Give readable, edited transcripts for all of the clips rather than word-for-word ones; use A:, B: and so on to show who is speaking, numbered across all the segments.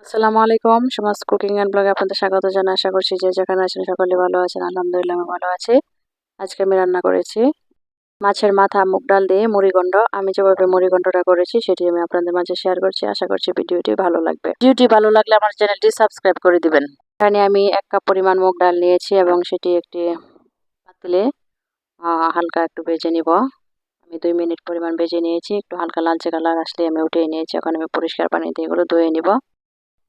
A: আসসালামু আলাইকুম। সমাজ কুকিং অ্যান্ড ব্লগে আপনাদের স্বাগত জানাই। আশা করছি যে যেখানে আছেন সকলে ভালো আছেন। আলহামদুলিল্লাহ আমি ভালো আছি। আজকে আমি রান্না করেছি মাছের মাথা মুগ ডাল দিয়ে মুড়িঘণ্ট। আমি যেভাবে মুড়িঘণ্টটা করেছি সেটি আমি আপনাদের মাঝে শেয়ার করছি। আশা করছি ভিডিওটি ভালো লাগবে। ভিডিওটি ভালো লাগলে আমার চ্যানেলটি সাবস্ক্রাইব করে দিবেন। এখানে আমি 1 কাপ পরিমাণ মুগ ডাল নিয়েছি এবং সেটি একটি পাতিলে হালকা একটু ভেজে নিব। আমি 2 মিনিট পরিমাণ ভেজে নিয়েছি। একটু হালকা লালচে কালার আসলে আমি উঠিয়ে নিয়েছি। এখন আমি পরিষ্কার পানি দিয়ে এগুলো ধুয়ে নিব।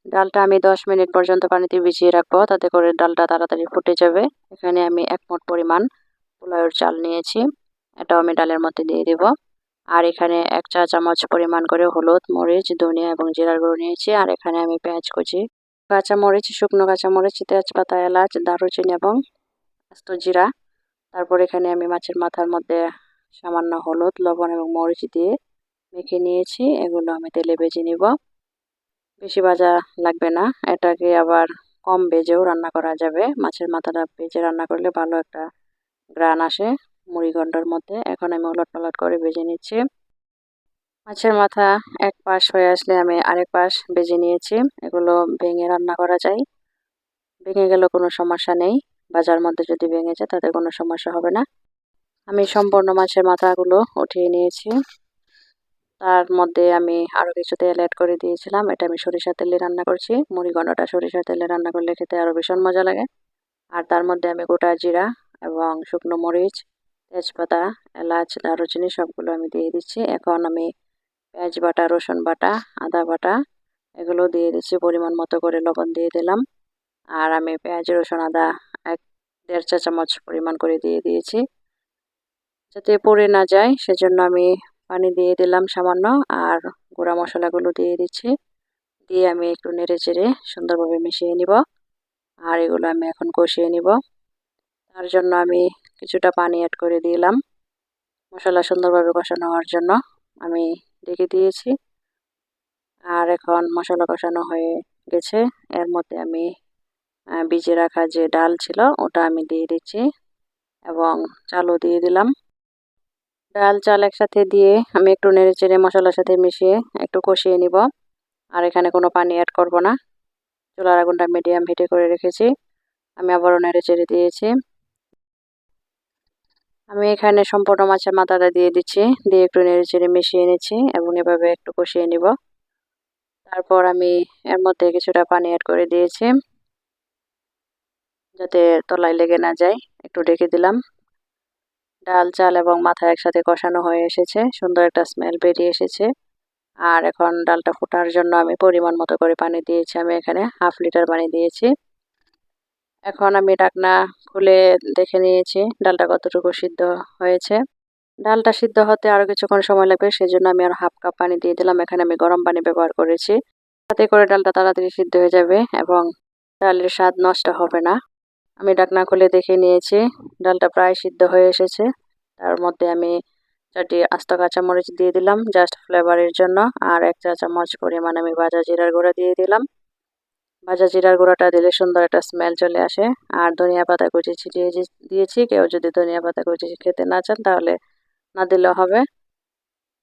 A: ডালটা আমি 10 মিনিট পর্যন্ত পানিতে ভিজিয়ে রাখবো, তাতে করে ডালটা তাড়াতাড়ি ফুটে যাবে। এখানে আমি 1 মুঠ পরিমাণ পোলাওয়ের চাল নিয়েছি, এটাও আমি ডালের মধ্যে দিয়ে দেব। আর এখানে 1 চা চামচ পরিমাণ করে হলুদ, মরিচ, ধনিয়া এবং জিরার গুঁড়ো নিয়েছি। আর এখানে আমি পেঁয়াজ কুচি, কাঁচামরিচ, শুকনো কাঁচামরিচ, তেজপাতা, এলাচ, দারুচিনি এবং আস্ত জিরা। তারপর এখানে আমি মাছের মাথার মধ্যে সামান্য হলুদ, লবণ এবং মরিচ দিয়ে মেখে নিয়েছি। এগুলো আমি তেলে ভেজে নিব। বেশি ভাজা লাগবে না, এটাকে আবার কম ভেজেও রান্না করা যাবে। মাছের মাথাটা ভেজে রান্না করলে ভালো একটা গ্রান আসে মুড়িঘণ্টর মধ্যে। এখন আমি উলট-পালট করে ভেজে নিচ্ছি। মাছের মাথা এক পাশ হয়ে আসলে আমি আরেক পাশ ভেজে নিয়েছি। এগুলো ভেঙে রান্না করা যায়, ভেঙে গেলেও কোনো সমস্যা নেই। ভাজার মধ্যে যদি ভেঙে যায় তাতে কোনো সমস্যা হবে না। আমি সম্পূর্ণ মাছের মাথাগুলো উঠিয়ে নিয়েছি। তার মধ্যে আমি আরও কিছু তেল অ্যাড করে দিয়েছিলাম। এটা আমি সরিষার তেলে রান্না করছি। মুড়িঘণ্টটা সরিষার তেলে রান্না করলে খেতে আরও ভীষণ মজা লাগে। আর তার মধ্যে আমি গোটা জিরা এবং শুকনো মরিচ, তেজপাতা, এলাচ, দারুচিনি সবগুলো আমি দিয়ে দিচ্ছি। এখন আমি পেঁয়াজ বাটা, রসুন বাটা, আদা বাটা এগুলো দিয়ে দিচ্ছি। পরিমাণ মতো করে লবণ দিয়ে দিলাম। আর আমি পেঁয়াজ, রসুন, আদা 1-1.5 চা চামচ পরিমাণ করে দিয়ে দিয়েছি, যাতে পড়ে না যায় সেজন্য আমি পানি দিয়ে দিলাম সামান্য। আর গুঁড়া মশলাগুলো দিয়ে দিচ্ছি, দিয়ে আমি একটু নেড়ে চেড়ে সুন্দরভাবে মিশিয়ে নিব। আর এগুলো আমি এখন কষিয়ে নিব। তার জন্য আমি কিছুটা পানি অ্যাড করে দিলাম। মশলা সুন্দরভাবে কষানো হওয়ার জন্য আমি ঢেকে দিয়েছি। আর এখন মশলা কষানো হয়ে গেছে। এর মধ্যে আমি ভিজিয়ে রাখা যে ডাল ছিল ওটা আমি দিয়ে দিচ্ছি এবং চালও দিয়ে দিলাম। ডাল চাল একসাথে দিয়ে আমি একটু নেড়ে চেড়ে মশলার সাথে মিশিয়ে একটু কষিয়ে নিব। আর এখানে কোনো পানি অ্যাড করব না। চুলার আগুনটা মিডিয়াম হিটে করে রেখেছি। আমি আবারও নেড়ে চেড়ে দিয়েছি। আমি এখানে সম্পূর্ণ মাছের মাথাটা দিয়ে দিচ্ছি, দিয়ে একটু নেড়ে চেড়ে মিশিয়ে নিচ্ছি এবং এভাবে একটু কষিয়ে নিব। তারপর আমি এর মধ্যে কিছুটা পানি অ্যাড করে দিয়েছি, যাতে তলায় লেগে না যায়। একটু ঢেকে দিলাম। ডাল চাল এবং মাথা একসাথে কষানো হয়ে এসেছে, সুন্দর একটা স্মেল বেরিয়ে এসেছে। আর এখন ডালটা ফোটার জন্য আমি পরিমাণ মতো করে পানি দিয়েছি। আমি এখানে 1/2 লিটার পানি দিয়েছি। এখন আমি ঢাকনা খুলে দেখে নিয়েছি ডালটা কতটুকু সিদ্ধ হয়েছে। ডালটা সিদ্ধ হতে আরও কিছুক্ষণ সময় লাগবে, সেজন্য আমি আর 1/2 কাপ পানি দিয়ে দিলাম। এখানে আমি গরম পানি ব্যবহার করেছি, তাতে করে ডালটা তাড়াতাড়ি সিদ্ধ হয়ে যাবে এবং ডালের স্বাদ নষ্ট হবে না। আমি ঢাকনা খুলে দেখে নিয়েছি, ডালটা প্রায় সিদ্ধ হয়ে এসেছে। তার মধ্যে আমি 4টি আস্ত কাঁচামরিচ দিয়ে দিলাম জাস্ট ফ্লেভারের জন্য। আর 1 চা চামচ পরিমাণ আমি ভাজা জিরার গুঁড়া দিয়ে দিলাম। ভাজা জিরার গুঁড়াটা দিলে সুন্দর একটা স্মেল চলে আসে। আর ধনিয়া পাতা কুচি ছিটিয়ে দিয়েছি। কেউ যদি ধনিয়া পাতা কুচি খেতে না চান তাহলে না দিলেও হবে।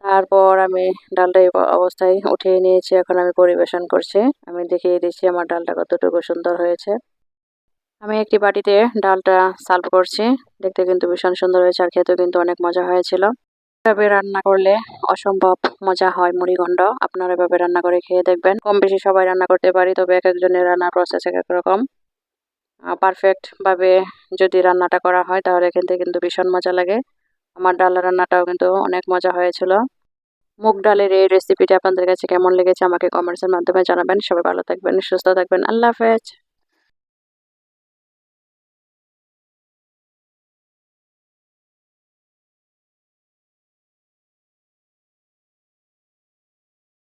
A: তারপর আমি ডালটা এই অবস্থায় উঠিয়ে নিয়েছি। এখন আমি পরিবেশন করছি। আমি দেখিয়ে দিচ্ছি আমার ডালটা কতটুকু সুন্দর হয়েছে। আমি একটি বাটিতে ডালটা সার্ভ করছি। দেখতে কিন্তু ভীষণ সুন্দর হয়েছে আর খেতেও কিন্তু অনেক মজা হয়েছিল। এভাবে রান্না করলে অসম্ভব মজা হয় মুড়িঘণ্ট। আপনারা এভাবে রান্না করে খেয়ে দেখবেন। কম বেশি সবাই রান্না করতে পারি, তবে এক একজনের রান্নার প্রসেস এক এক রকম। পারফেক্টভাবে যদি রান্নাটা করা হয় তাহলে খেতে কিন্তু ভীষণ মজা লাগে। আমার ডাল রান্নাটাও কিন্তু অনেক মজা হয়েছিল। মুগ ডালের এই রেসিপিটা আপনাদের কাছে কেমন লেগেছে আমাকে কমেন্টসের মাধ্যমে জানাবেন। সবাই ভালো থাকবেন, সুস্থ থাকবেন। আল্লাহ হাফেজ।